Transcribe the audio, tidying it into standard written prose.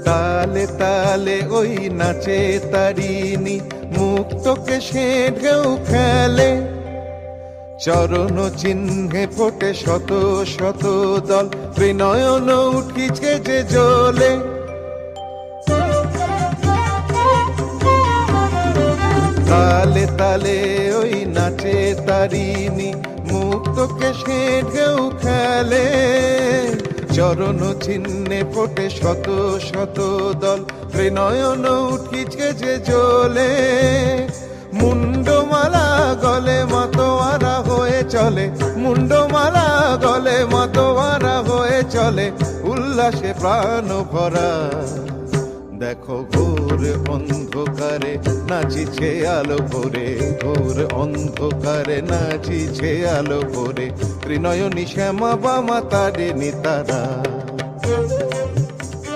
তালে তালে ওই নাচে তারিণী, মুক্তকে সে ঢেউ খেলে। চরণ চিহ্নে ফোটে শত শত দল, ত্রিনয়ন উঠিছে যে জ্বলে। তালে তালে ওই নাচে তারিণী, মুক্তকে সে ঢেউ খেলে। চরণ চিহ্নে ফোটে শত শত দল, ত্রিনয়ন উঠিছে যে জ্বলে। মুন্ডমালা গলে মাতোয়ারা হয়ে চলে, মুন্ডমালা গলে মাতোয়ারা হয়ে চলে, উল্লাসে প্রাণ ভরা। দেখো ঘোর অন্ধকারে নাচিছে আলো করে, ঘোর অন্ধকারে নাচিছে আলো করে, ত্রিনয়নী শ্যামা বামা তারিণী তারা।